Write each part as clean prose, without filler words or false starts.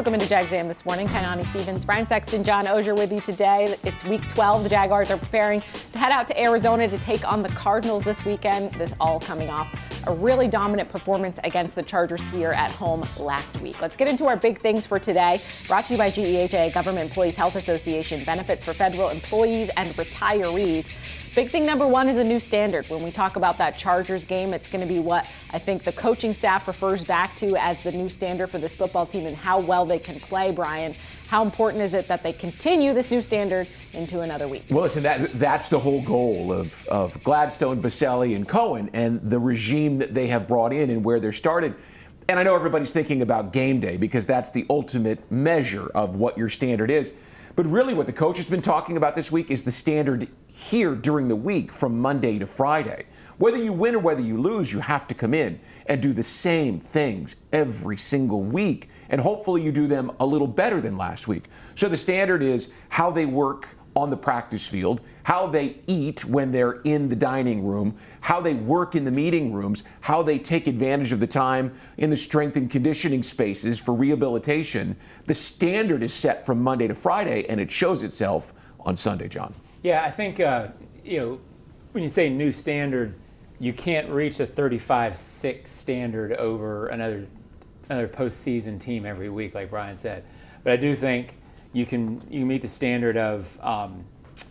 Welcome into Jags A.M. this morning. Kainani Stevens, Sexton, John Oehser with you today. It's week 12. The Jaguars are preparing to head out to Arizona to take on the Cardinals this weekend. This all coming off a really dominant performance against the Chargers here at home last week. Let's get into our big things for today. Brought to you by GEHA, Government Employees Health Association, benefits for federal employees and retirees. Big thing number one is a new standard. When we talk about that Chargers game, it's going to be what I think the coaching staff refers back to as the new standard for this football team and how well they can play, Brian. How important is it that they continue this new standard into another week? Well, listen, that's the whole goal of Gladstone, Baselli, and Cohen and the regime that they have brought in and where they're started. And I know everybody's thinking about game day because that's the ultimate measure of what your standard is. But really what the coach has been talking about this week is the standard here during the week from Monday to Friday. Whether you win or whether you lose, you have to come in and do the same things every single week. And hopefully you do them a little better than last week. So the standard is how they work on the practice field, how they eat when they're in the dining room, how they work in the meeting rooms, how they take advantage of the time in the strength and conditioning spaces for rehabilitation. The standard is set from Monday to Friday, and it shows itself on Sunday, John. Yeah, I think, when you say new standard, you can't reach a 35-6 standard over another postseason team every week, like Brian said. But I do think you can meet the standard of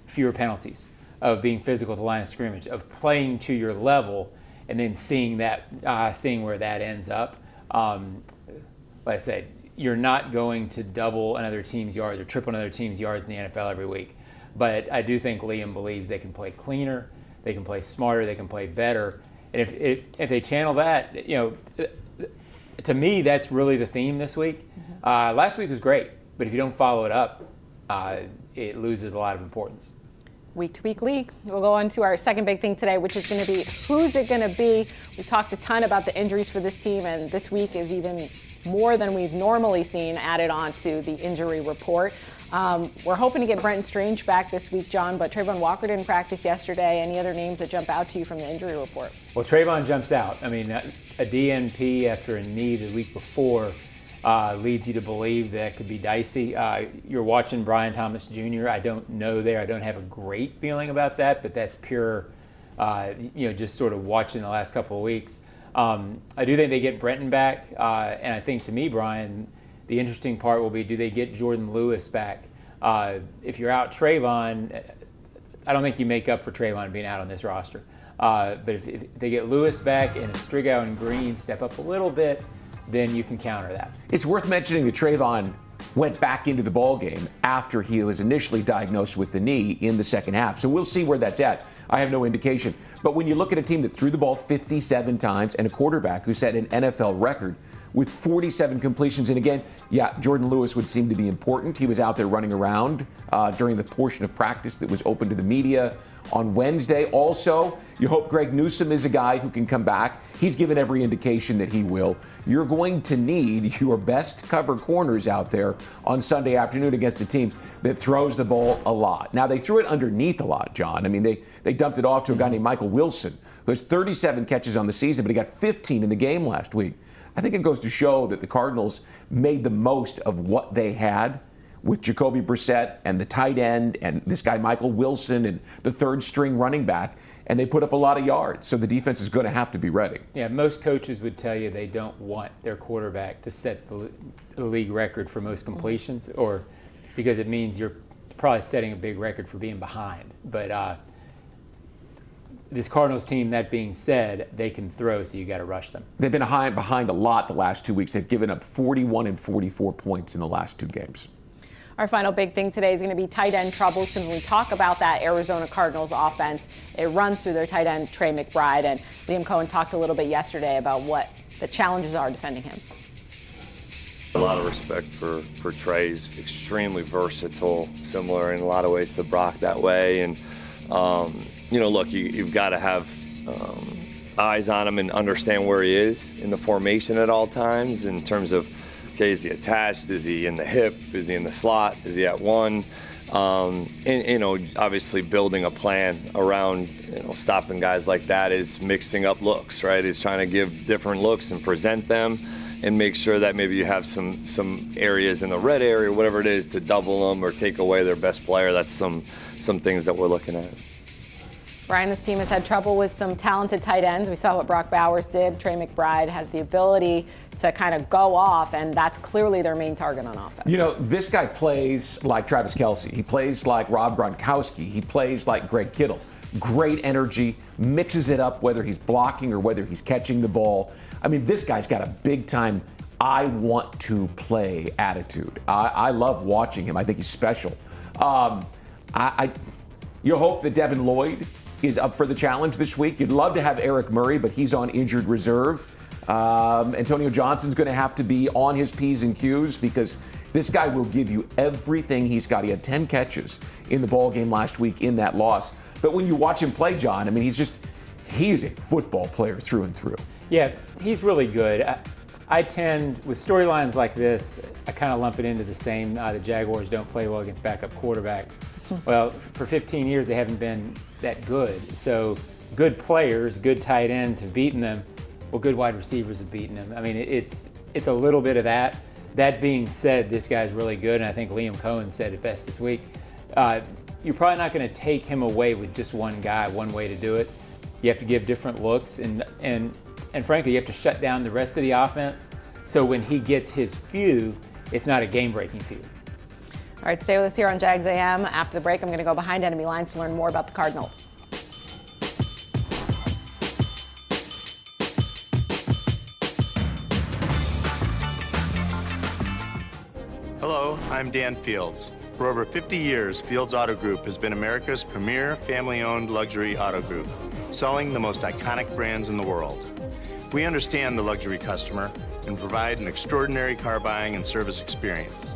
fewer penalties, of being physical at the line of scrimmage, of playing to your level, and then seeing where that ends up. Like I said, you're not going to double another team's yards or triple another team's yards in the NFL every week. But I do think Liam believes they can play cleaner, they can play smarter, they can play better. And if they channel that, to me, that's really the theme this week. Last week was great. But if you don't follow it up, it loses a lot of importance. Week-to-week league. We'll go on to our second big thing today, which is going to be who's it going to be. We talked a ton about the injuries for this team, and this week is even more than we've normally seen added on to the injury report. We're hoping to get Brenton Strange back this week, John, but Trayvon Walker didn't practice yesterday. Any other names that jump out to you from the injury report? Well, Trayvon jumps out. I mean, a DNP after a knee the week before leads you to believe that could be dicey. You're watching Brian Thomas Jr. I don't know there. I don't have a great feeling about that, but that's pure, just sort of watching the last couple of weeks. I do think they get Brenton back, and I think to me, Brian, the interesting part will be, do they get Jordan Lewis back? If you're out Trayvon, I don't think you make up for Trayvon being out on this roster. But if they get Lewis back and if Strigow and Green step up a little bit, then you can counter that. It's worth mentioning that Trayvon went back into the ballgame after he was initially diagnosed with the knee in the second half. So we'll see where that's at. I have no indication. But when you look at a team that threw the ball 57 times and a quarterback who set an NFL record with 47 completions, and again, yeah, Jordan Lewis would seem to be important. He was out there running around during the portion of practice that was open to the media on Wednesday. Also, you hope Greg Newsome is a guy who can come back. He's given every indication that he will. You're going to need your best cover corners out there on Sunday afternoon against a team that throws the ball a lot. Now, they threw it underneath a lot, John. I mean, they dumped it off to a guy named Michael Wilson, who has 37 catches on the season, but he got 15 in the game last week. I think it goes to show that the Cardinals made the most of what they had with Jacoby Brissett and the tight end and this guy Michael Wilson and the third string running back, and they put up a lot of yards. So the defense is going to have to be ready. Yeah, most coaches would tell you they don't want their quarterback to set the league record for most completions, or because it means you're probably setting a big record for being behind. But this Cardinals team, that being said, they can throw, so you got to rush them. They've been behind a lot the last 2 weeks. They've given up 41 and 44 points in the last two games. Our final big thing today is going to be tight end troubles. When we talk about that Arizona Cardinals offense, it runs through their tight end, Trey McBride. And Liam Cohen talked a little bit yesterday about what the challenges are defending him. A lot of respect for Trey. He's extremely versatile, similar in a lot of ways to Brock that way. And, look, you've got to have eyes on him and understand where he is in the formation at all times in terms of, okay, is he attached? Is he in the hip? Is he in the slot? Is he at one? Obviously building a plan around, stopping guys like that is mixing up looks, right? He's trying to give different looks and present them and make sure that maybe you have some areas in the red area, whatever it is, to double them or take away their best player. That's some things that we're looking at. Brian, this team has had trouble with some talented tight ends. We saw what Brock Bowers did. Trey McBride has the ability to kind of go off, and that's clearly their main target on offense. You know, this guy plays like Travis Kelce. He plays like Rob Gronkowski. He plays like Greg Kittle. Great energy, mixes it up whether he's blocking or whether he's catching the ball. I mean, this guy's got a big-time I want to play attitude. I love watching him. I think he's special. You hope that Devin Lloyd is up for the challenge this week. You'd love to have Eric Murray, but he's on injured reserve. Antonio Johnson's going to have to be on his P's and Q's because this guy will give you everything he's got. He had 10 catches in the ball game last week in that loss. But when you watch him play, John, I mean, he's a football player through and through. Yeah, he's really good. I tend, with storylines like this, I kind of lump it into the same, the Jaguars don't play well against backup quarterbacks. Well, for 15 years, they haven't been that good. So good players, good tight ends have beaten them. Well, good wide receivers have beaten them. I mean, it's a little bit of that. That being said, this guy's really good, and I think Liam Cohen said it best this week. You're probably not going to take him away with just one guy, one way to do it. You have to give different looks, and frankly, you have to shut down the rest of the offense. So when he gets his few, it's not a game-breaking few. All right, stay with us here on Jags A.M. After the break, I'm going to go behind enemy lines to learn more about the Cardinals. Hello, I'm Dan Fields. For over 50 years, Fields Auto Group has been America's premier family-owned luxury auto group, selling the most iconic brands in the world. We understand the luxury customer and provide an extraordinary car buying and service experience.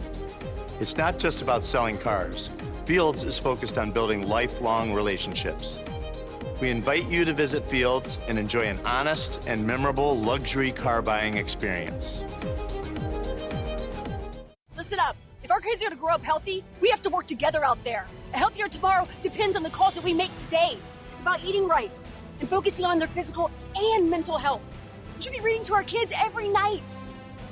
It's not just about selling cars. Fields is focused on building lifelong relationships. We invite you to visit Fields and enjoy an honest and memorable luxury car buying experience. Listen up. If our kids are to grow up healthy, we have to work together out there. A healthier tomorrow depends on the calls that we make today. It's about eating right and focusing on their physical and mental health. We should be reading to our kids every night.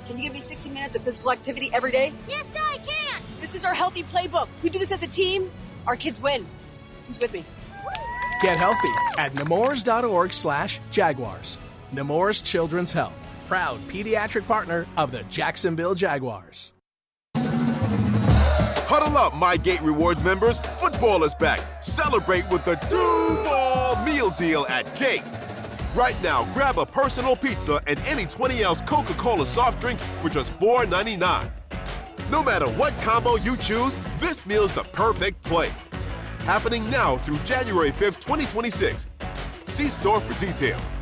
Can you give me 60 minutes of physical activity every day? Yes, I can! This is our healthy playbook. We do this as a team. Our kids win. Who's with me? Get healthy at nemours.org/Jaguars. Nemours Children's Health, proud pediatric partner of the Jacksonville Jaguars. Huddle up, My Gate Rewards members. Football is back. Celebrate with the Duval Meal Deal at Gate. Right now, grab a personal pizza and any 20-ounce Coca-Cola soft drink for just $4.99. No matter what combo you choose, this meal's the perfect play. Happening now through January 5th, 2026. See store for details.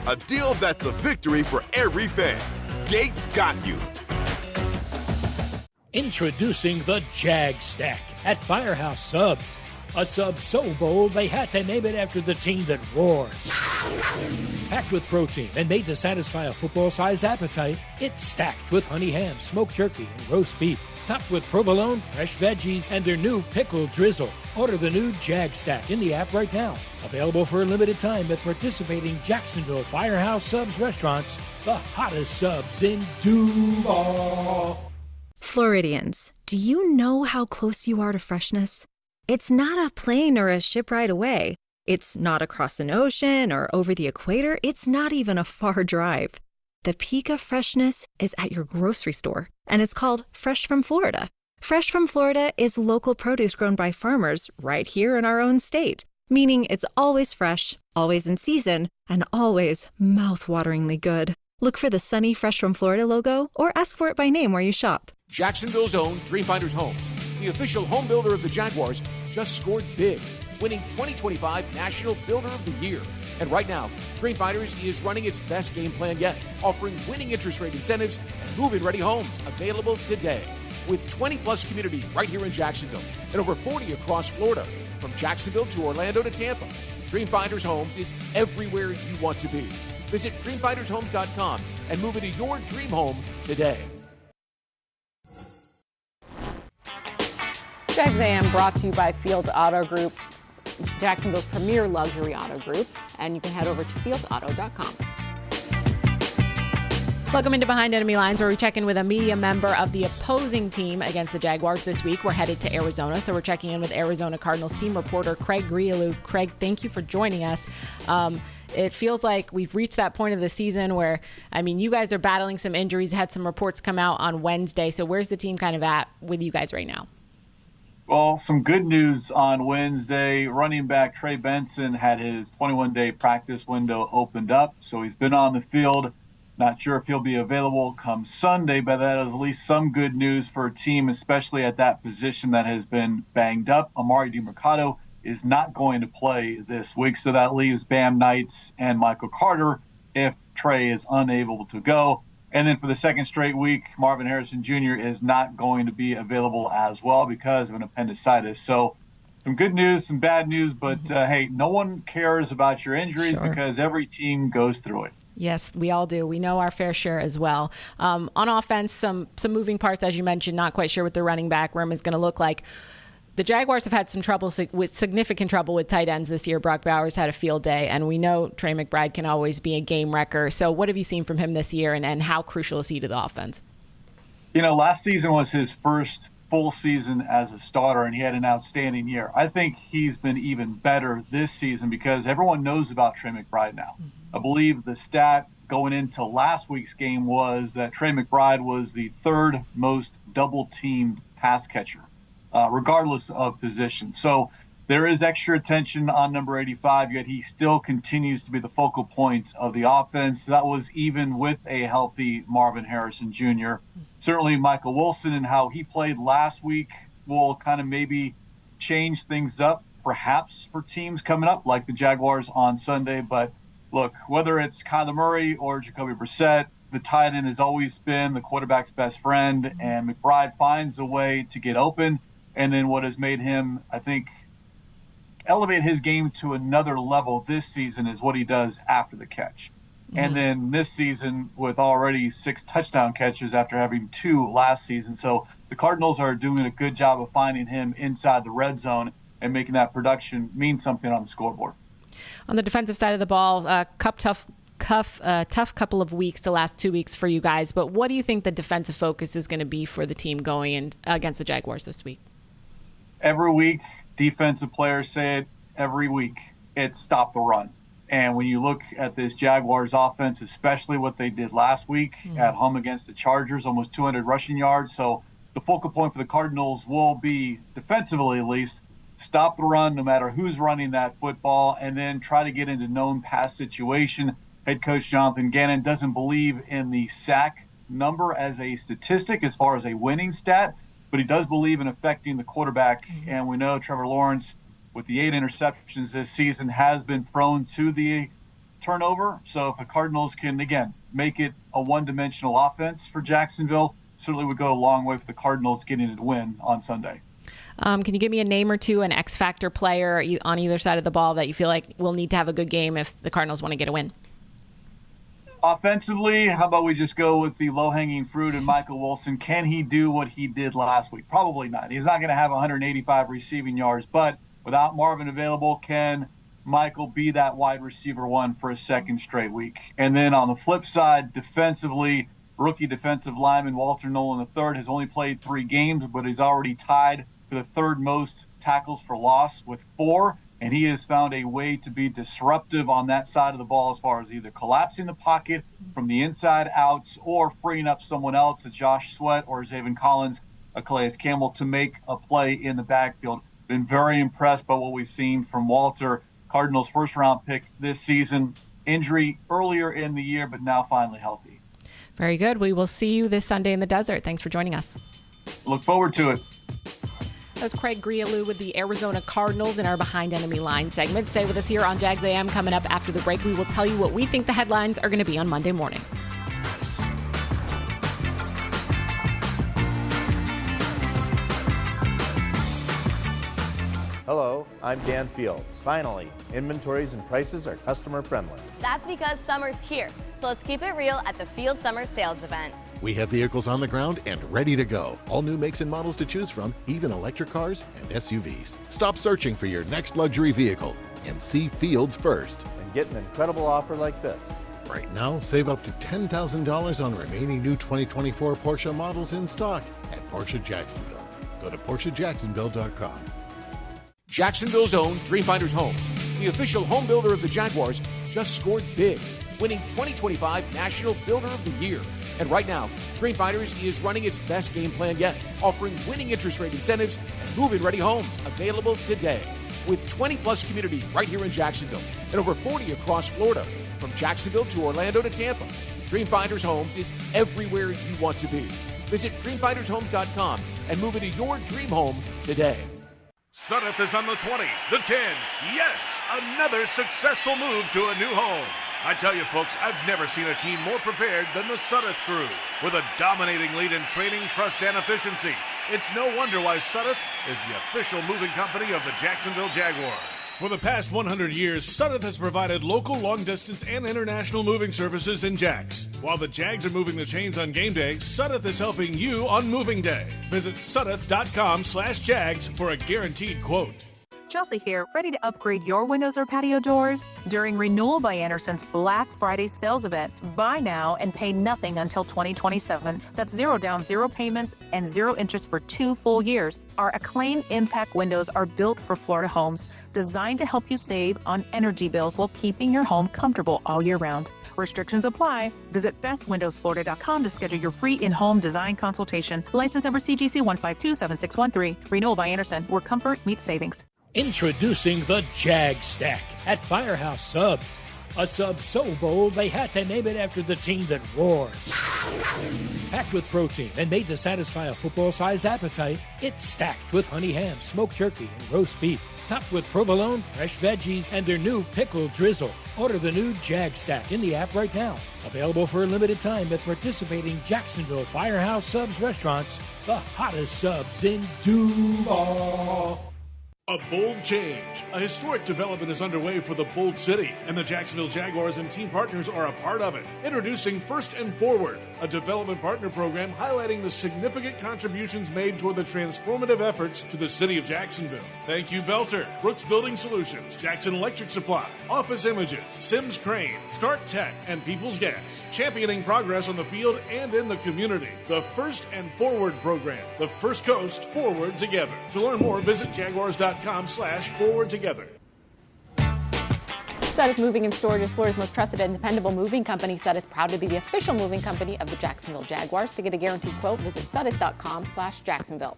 A deal that's a victory for every fan. Gates got you. Introducing the Jag Stack at Firehouse Subs. A sub so bold they had to name it after the team that roars. Packed with protein and made to satisfy a football-sized appetite, it's stacked with honey ham, smoked turkey, and roast beef. Topped with provolone, fresh veggies, and their new pickle drizzle. Order the new Jag Stack in the app right now. Available for a limited time at participating Jacksonville Firehouse Subs restaurants. The hottest subs in Duval. Floridians, do you know how close you are to freshness? It's not a plane or a ship ride away. It's not across an ocean or over the equator. It's not even a far drive. The peak of freshness is at your grocery store, and it's called Fresh from Florida. Fresh from Florida is local produce grown by farmers right here in our own state, meaning it's always fresh, always in season, and always mouth-wateringly good. Look for the sunny Fresh from Florida logo or ask for it by name where you shop. Jacksonville's own Dreamfinders Homes, the official home builder of the Jaguars, just scored big, winning 2025 National Builder of the Year. And right now, Dreamfinders is running its best game plan yet, offering winning interest rate incentives and move-in ready homes available today. With 20-plus communities right here in Jacksonville and over 40 across Florida, from Jacksonville to Orlando to Tampa, Dreamfinders Homes is everywhere you want to be. Visit dreamfindershomes.com and move into your dream home today. Jags A.M. brought to you by Fields Auto Group, Jacksonville's premier luxury auto group, and you can head over to fieldsauto.com. Welcome into Behind Enemy Lines, where we check in with a media member of the opposing team against the Jaguars this week. We're headed to Arizona, so we're checking in with Arizona Cardinals team reporter Craig Grialou. Craig, thank you for joining us. It feels like we've reached that point of the season where, you guys are battling some injuries, had some reports come out on Wednesday. So where's the team kind of at with you guys right now? Well, some good news on Wednesday. Running back Trey Benson had his 21-day practice window opened up, so he's been on the field. Not sure if he'll be available come Sunday, but that is at least some good news for a team, especially at that position that has been banged up. Amari DiMercato is not going to play this week, so that leaves Bam Knight and Michael Carter if Trey is unable to go. And then for the second straight week, Marvin Harrison Jr. is not going to be available as well because of an appendicitis. So some good news, some bad news, but hey, no one cares about your injuries because every team goes through it. Yes, we all do. We know our fair share as well. On offense, some moving parts, as you mentioned, not quite sure what the running back room is going to look like. The Jaguars have had some trouble, significant trouble with tight ends this year. Brock Bowers had a field day, and we know Trey McBride can always be a game wrecker. So what have you seen from him this year, and how crucial is he to the offense? Last season was his first full season as a starter, and he had an outstanding year. I think he's been even better this season because everyone knows about Trey McBride now. I believe the stat going into last week's game was that Trey McBride was the third most double-teamed pass catcher, regardless of position. So there is extra attention on number 85, yet he still continues to be the focal point of the offense. That was even with a healthy Marvin Harrison Jr. Certainly Michael Wilson and how he played last week will kind of maybe change things up, perhaps for teams coming up like the Jaguars on Sunday. But look, whether it's Kyler Murray or Jacoby Brissett, the tight end has always been the quarterback's best friend, and McBride finds a way to get open. And then what has made him, I think, elevate his game to another level this season is what he does after the catch. And then this season with already 6 touchdown catches after having 2 last season. So the Cardinals are doing a good job of finding him inside the red zone and making that production mean something on the scoreboard. On the defensive side of the ball, tough couple of weeks, the last 2 weeks for you guys. But what do you think the defensive focus is going to be for the team going in against the Jaguars this week? Every week, defensive players say it every week. It's stop the run. And when you look at this Jaguars offense, especially what they did last week at home against the Chargers, almost 200 rushing yards. So the focal point for the Cardinals will be, defensively at least, stop the run no matter who's running that football, and then try to get into known pass situation. Head coach Jonathan Gannon doesn't believe in the sack number as a statistic as far as a winning stat, but he does believe in affecting the quarterback. And we know Trevor Lawrence, with the 8 interceptions this season, has been prone to the turnover. So if the Cardinals can, again, make it a one-dimensional offense for Jacksonville, certainly would go a long way for the Cardinals getting a win on Sunday. Can you give me a name or two, an X-factor player on either side of the ball that you feel like will need to have a good game if the Cardinals want to get a win? Offensively, how about we just go with the low-hanging fruit and Michael Wilson? Can he do what he did last week? Probably not. He's not going to have 185 receiving yards, but without Marvin available, can Michael be that wide receiver one for a second straight week? And then on the flip side, defensively, rookie defensive lineman Walter Nolan III has only played 3 games, but he's already tied for the third most tackles for loss with 4. And he has found a way to be disruptive on that side of the ball as far as either collapsing the pocket from the inside out or freeing up someone else, a Josh Sweat or Zaven Collins, a Calais Campbell, to make a play in the backfield. Been very impressed by what we've seen from Walter, Cardinals' first-round pick this season. Injury earlier in the year, but now finally healthy. Very good. We will see you this Sunday in the desert. Thanks for joining us. Look forward to it. That was Craig Grialou with the Arizona Cardinals in our Behind Enemy Line segment. Stay with us here on Jags A.M. Coming up after the break, we will tell you what we think the headlines are going to be on Monday morning. Hello, I'm Dan Fields. Finally, inventories and prices are customer friendly. That's because summer's here, so let's keep it real at the Field Summer Sales Event. We have vehicles on the ground and ready to go. All new makes and models to choose from, even electric cars and SUVs. Stop searching for your next luxury vehicle and see Fields first. And get an incredible offer like this. Right now, save up to $10,000 on remaining new 2024 Porsche models in stock at Porsche Jacksonville. Go to PorscheJacksonville.com. Jacksonville's own Dreamfinders Homes, the official home builder of the Jaguars, just scored big, winning 2025 National Builder of the Year. And right now, Dreamfinders is running its best game plan yet, offering winning interest rate incentives and move-in ready homes available today. With 20-plus communities right here in Jacksonville and over 40 across Florida, from Jacksonville to Orlando to Tampa, Dreamfinders Homes is everywhere you want to be. Visit DreamfindersHomes.com and move into your dream home today. Sudeth is on the 20, the 10. Yes, another successful move to a new home. I tell you, folks, I've never seen a team more prepared than the Sudeth crew. With a dominating lead in training, trust, and efficiency, it's no wonder why Sudeth is the official moving company of the Jacksonville Jaguars. For the past 100 years, Sudeth has provided local, long-distance, and international moving services in Jags. While the Jags are moving the chains on game day, Sudeth is helping you on moving day. Visit Sudeth.com/Jags for a guaranteed quote. Chelsea here, ready to upgrade your windows or patio doors? During Renewal by Anderson's Black Friday sales event, buy now and pay nothing until 2027. That's 0 down, 0 payments, and 0 interest for 2 full years. Our Acclaim Impact windows are built for Florida homes, designed to help you save on energy bills while keeping your home comfortable all year round. Restrictions apply. Visit bestwindowsflorida.com to schedule your free in-home design consultation. License number CGC 1527613. Renewal by Anderson, where comfort meets savings. Introducing the Jag Stack at Firehouse Subs. A sub so bold they had to name it after the team that roars. Packed with protein and made to satisfy a football-sized appetite, it's stacked with honey ham, smoked turkey, and roast beef. Topped with provolone, fresh veggies, and their new pickle drizzle. Order the new Jag Stack in the app right now. Available for a limited time at participating Jacksonville Firehouse Subs restaurants. The hottest subs in Duval. A bold change. A historic development is underway for the Bold City, and the Jacksonville Jaguars and team partners are a part of it. Introducing First and Forward, a development partner program highlighting the significant contributions made toward the transformative efforts to the city of Jacksonville. Thank you, Belter, Brooks Building Solutions, Jackson Electric Supply, Office Images, Sims Crane, Start Tech, and People's Gas. Championing progress on the field and in the community. The First and Forward program. The First Coast Forward Together. To learn more, visit Jaguars.com/forward together. Sudeth Moving and Storage is Florida's most trusted and dependable moving company. Sudeth, proud to be the official moving company of the Jacksonville Jaguars. To get a guaranteed quote, visit Sudeth.com/Jacksonville.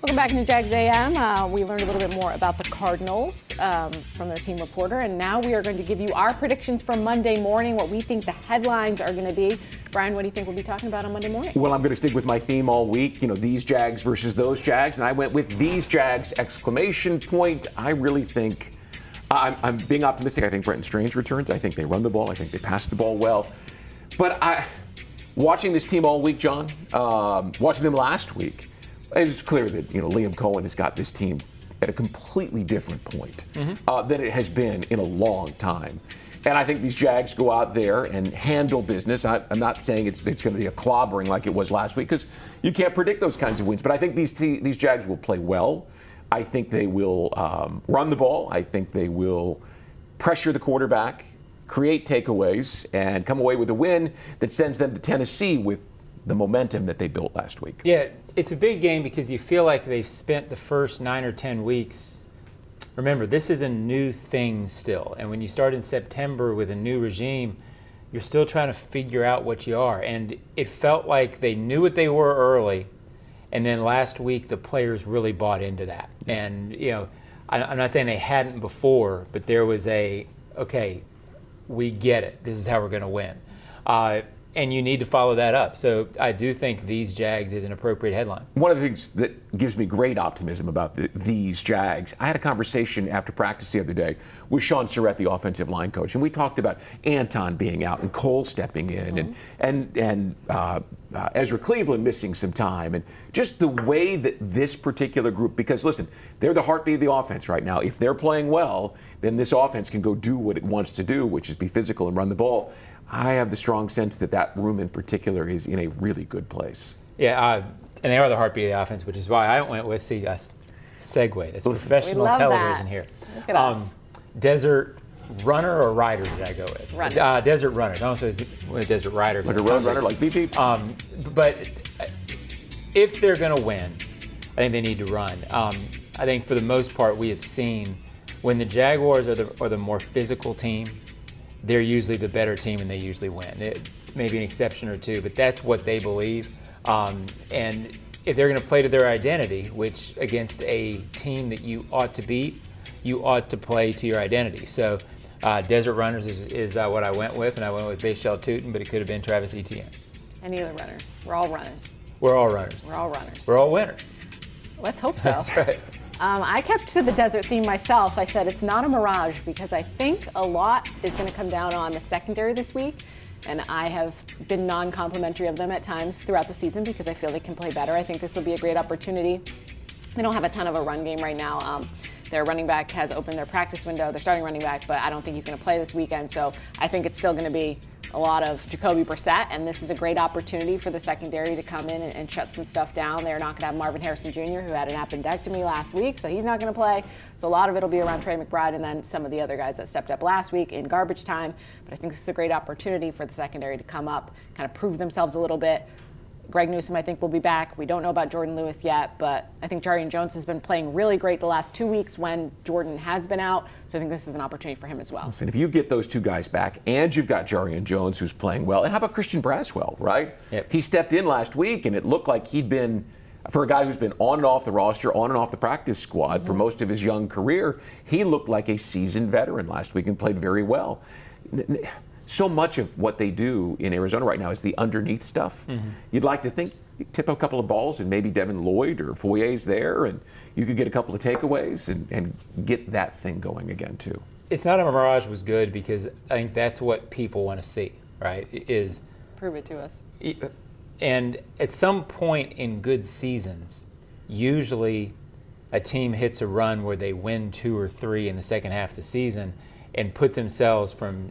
Welcome back into Jags A.M. We learned a little bit more about the Cardinals from their team reporter, and now we are going to give you our predictions for Monday morning, what we think the headlines are going to be. Brian, what do you think we'll be talking about on Monday morning? Well, I'm going to stick with my theme all week, these Jags versus those Jags, and I went with these Jags, exclamation point. I really think, I'm being optimistic. I think Brenton Strange returns. I think they run the ball. I think they pass the ball well. But watching this team all week, John, watching them last week, it's clear that Liam Cohen has got this team at a completely different point than it has been in a long time. And I think these Jags go out there and handle business. I'm not saying it's going to be a clobbering like it was last week, because you can't predict those kinds of wins. But I think these Jags will play well. I think they will run the ball. I think they will pressure the quarterback, create takeaways, and come away with a win that sends them to Tennessee with the momentum that they built last week. Yeah, it's a big game because you feel like they've spent the first 9 or 10 weeks. Remember, this is a new thing still. And when you start in September with a new regime, you're still trying to figure out what you are. And it felt like they knew what they were early. And then last week, the players really bought into that. And, I'm not saying they hadn't before, but there was okay, we get it. This is how we're going to win. And you need to follow that up. So I do think these Jags is an appropriate headline. One of the things that gives me great optimism about these Jags, I had a conversation after practice the other day with Sean Surratt, the offensive line coach, and we talked about Anton being out and Cole stepping in and Ezra Cleveland missing some time, and just the way that this particular group, because listen, they're the heartbeat of the offense right now. If they're playing well, then this offense can go do what it wants to do, which is be physical and run the ball. I have the strong sense that room in particular is in a really good place. Yeah, and they are the heartbeat of the offense, which is why I went with segue. That's professional television here. Look at us. Desert runner or rider did I go with? Runner. Desert runner. Don't say desert rider. Like a road runner, like beep beep. But if they're going to win, I think they need to run. I think for the most part we have seen when the Jaguars are the more physical team, they're usually the better team and they usually win. It may be an exception or two, but that's what they believe. And if they're going to play to their identity, which against a team that you ought to beat, you ought to play to your identity. So Desert Runners is what I went with, and I went with Bayshell Tootin, but it could have been Travis Etienne. Any of the runners. We're all running. We're all runners. We're all runners. We're all winners. Let's hope so. That's right. I kept to the desert theme myself. I said it's not a mirage because I think a lot is going to come down on the secondary this week. And I have been non-complimentary of them at times throughout the season because I feel they can play better. I think this will be a great opportunity. They don't have a ton of a run game right now. Their running back has opened their practice window, their starting running back, but I don't think he's going to play this weekend. So I think it's still going to be a lot of Jacoby Brissett, and this is a great opportunity for the secondary to come in and shut some stuff down. They're not going to have Marvin Harrison Jr., who had an appendectomy last week, so he's not going to play. So a lot of it will be around Trey McBride and then some of the other guys that stepped up last week in garbage time. But I think this is a great opportunity for the secondary to come up, kind of prove themselves a little bit. Greg Newsome, I think, will be back. We don't know about Jordan Lewis yet, but I think Jarian Jones has been playing really great the last 2 weeks when Jordan has been out. So I think this is an opportunity for him as well. Listen, if you get those two guys back and you've got Jarian Jones who's playing well, and how about Christian Braswell, right? Yep. He stepped in last week and it looked like he'd been, for a guy who's been on and off the roster, on and off the practice squad for most of his young career, he looked like a seasoned veteran last week and played very well. So much of what they do in Arizona right now is the underneath stuff. Mm-hmm. You'd like to think you tip a couple of balls and maybe Devin Lloyd or Foyer's there and you could get a couple of takeaways and get that thing going again too. It's not a mirage was good because I think that's what people want to see, right? Is prove it to us. And at some point in good seasons, usually a team hits a run where they win 2 or 3 in the second half of the season and put themselves from,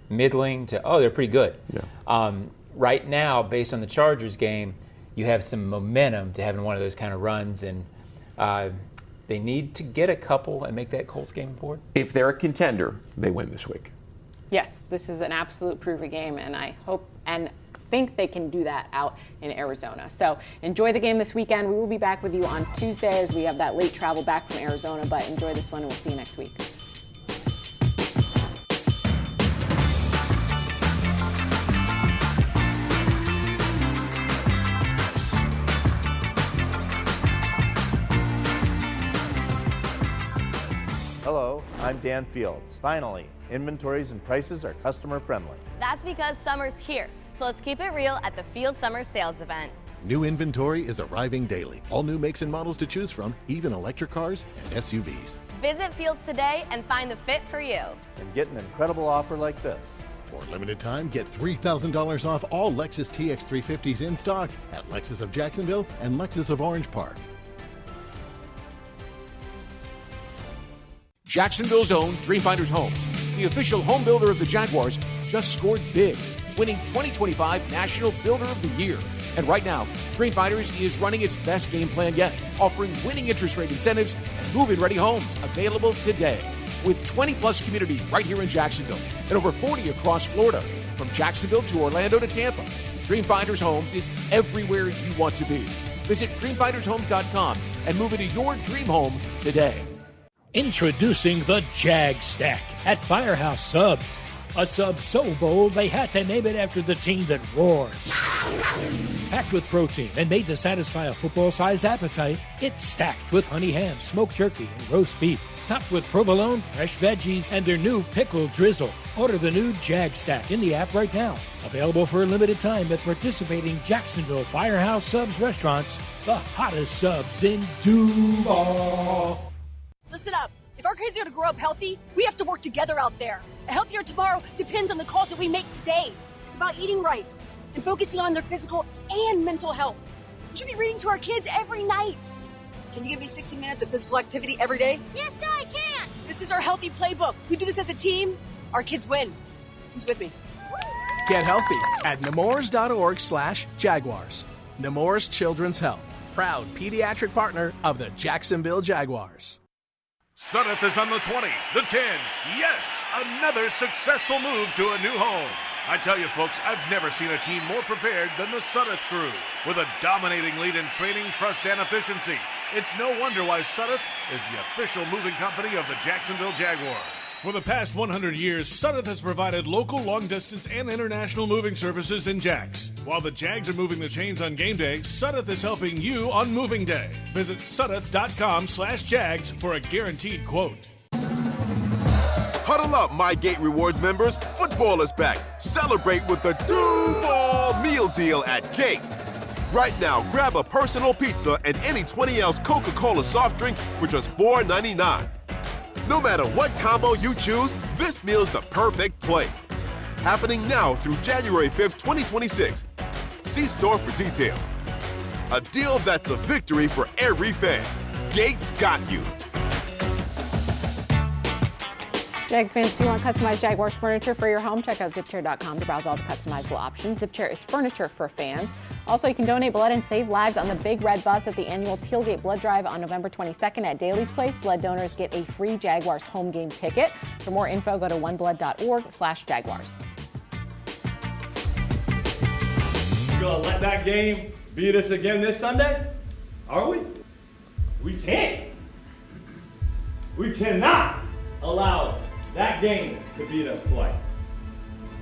middling to, they're pretty good. Yeah. Right now, based on the Chargers game, you have some momentum to having one of those kind of runs, and they need to get a couple and make that Colts game important. If they're a contender, they win this week. Yes, this is an absolute proof of game, and I hope and think they can do that out in Arizona. So enjoy the game this weekend. We will be back with you on Tuesday as we have that late travel back from Arizona, but enjoy this one, and we'll see you next week. Hello, I'm Dan Fields. Finally, inventories and prices are customer friendly. That's because summer's here, so let's keep it real at the Field Summer Sales Event. New inventory is arriving daily. All new makes and models to choose from, even electric cars and SUVs. Visit Fields today and find the fit for you. And get an incredible offer like this. For a limited time, get $3,000 off all Lexus TX 350s in stock at Lexus of Jacksonville and Lexus of Orange Park. Jacksonville's own Dreamfinders Homes, the official home builder of the Jaguars, just scored big, winning 2025 National Builder of the Year. And right now, Dreamfinders is running its best game plan yet, offering winning interest rate incentives and move-in ready homes available today. With 20-plus communities right here in Jacksonville and over 40 across Florida, from Jacksonville to Orlando to Tampa, Dreamfinders Homes is everywhere you want to be. Visit dreamfindershomes.com and move into your dream home today. Introducing the Jag Stack at Firehouse Subs. A sub so bold they had to name it after the team that roars. Packed with protein and made to satisfy a football-sized appetite, it's stacked with honey ham, smoked turkey, and roast beef. Topped with provolone, fresh veggies, and their new pickle drizzle. Order the new Jag Stack in the app right now. Available for a limited time at participating Jacksonville Firehouse Subs restaurants, the hottest subs in Duval. Listen up. If our kids are going to grow up healthy, we have to work together out there. A healthier tomorrow depends on the calls that we make today. It's about eating right and focusing on their physical and mental health. We should be reading to our kids every night. Can you give me 60 minutes of physical activity every day? Yes, sir, I can. This is our healthy playbook. We do this as a team. Our kids win. Who's with me? Get healthy at nemours.org/Jaguars. Nemours Children's Health. proud pediatric partner of the Jacksonville Jaguars. Sudeth is on the 20, the 10. Yes, another successful move to a new home. I tell you, folks, I've never seen a team more prepared than the Sudeth crew. With a dominating lead in training, trust, and efficiency, it's no wonder why Sudeth is the official moving company of the Jacksonville Jaguars. For the past 100 years, Sudeth has provided local, long-distance, and international moving services in Jax. While the Jags are moving the chains on game day, Sudeth is helping you on moving day. Visit sudeth.com/Jags for a guaranteed quote. Huddle up, My Gate Rewards members. Football is back. Celebrate with the Duval Meal Deal at Gate. Right now, grab a personal pizza and any 20-ounce Coca-Cola soft drink for just $4.99. No matter what combo you choose, this meal's the perfect play. Happening now through January 5th, 2026. See store for details. A deal that's a victory for every fan. Gates got you. Jags fans, if you want customized Jaguars furniture for your home, check out zipchair.com to browse all the customizable options. Zipchair is furniture for fans. Also, you can donate blood and save lives on the Big Red Bus at the annual Tailgate Blood Drive on November 22nd at Daly's Place. Blood donors get a free Jaguars home game ticket. For more info, go to oneblood.org/Jaguars. You gonna let that game beat us again this Sunday? Are we? We can't. We cannot allow that game to beat us twice.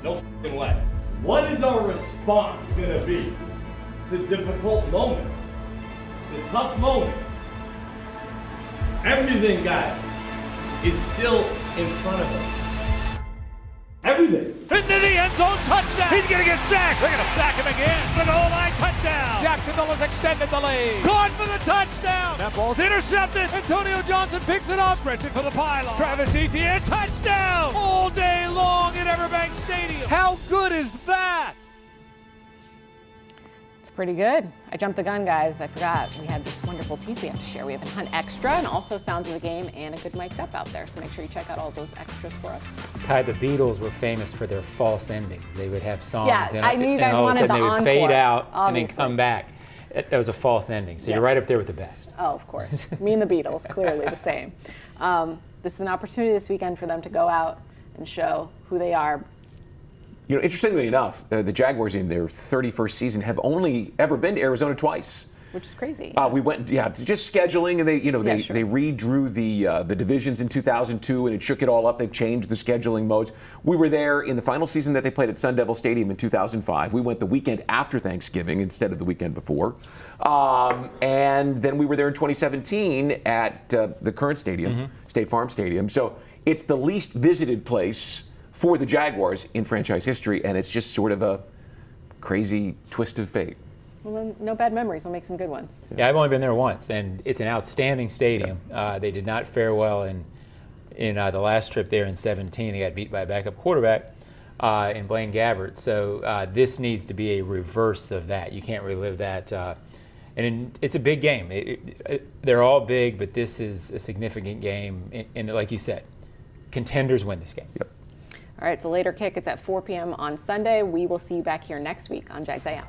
No f***ing way. What is our response gonna be to difficult moments, to tough moments? Everything, guys, is still in front of us. Everything. Into the end zone, touchdown. He's going to get sacked. They're going to sack him again. The goal line touchdown. Jacksonville has extended the lead. Caught for the touchdown. That ball's intercepted. Antonio Johnson picks it up. Stretching for the pylon. Travis Etienne, touchdown. All day long at Everbank Stadium. How good is that? It's pretty good. I jumped the gun, guys. I forgot. We had this wonderful tease we have to share. We have a Hunt Extra and also Sounds of the Game and a good mic'd up out there. So make sure you check out all those extras for us. Ty, the Beatles were famous for their false endings. They would have songs Yeah, I knew you guys and all of a wanted sudden the they would encore, fade out obviously. and then come back. That was a false ending. So Yes. you're right up there with the best. Oh, of course. Me and the Beatles, clearly the same. This is an opportunity this weekend for them to go out and show who they are. You know, interestingly enough, the Jaguars in their 31st season have only ever been to Arizona twice. Which is crazy. We went, just scheduling, and they redrew the divisions in 2002, and it shook it all up. They've changed the scheduling modes. We were there in the final season that they played at Sun Devil Stadium in 2005. We went the weekend after Thanksgiving instead of the weekend before, and then we were there in 2017 at the current stadium, State Farm Stadium. So it's the least visited place for the Jaguars in franchise history, and it's just sort of a crazy twist of fate. Well, then, no bad memories. We'll make some good ones. Yeah, I've only been there once, and it's an outstanding stadium. They did not fare well in the last trip there in 2017. They got beat by a backup quarterback in Blaine Gabbert. So this needs to be a reverse of that. You can't relive that. It's a big game. They're all big, but this is a significant game. And like you said, contenders win this game. Yep. All right, it's a later kick. It's at 4 p.m. on Sunday. We will see you back here next week on Jags A.M.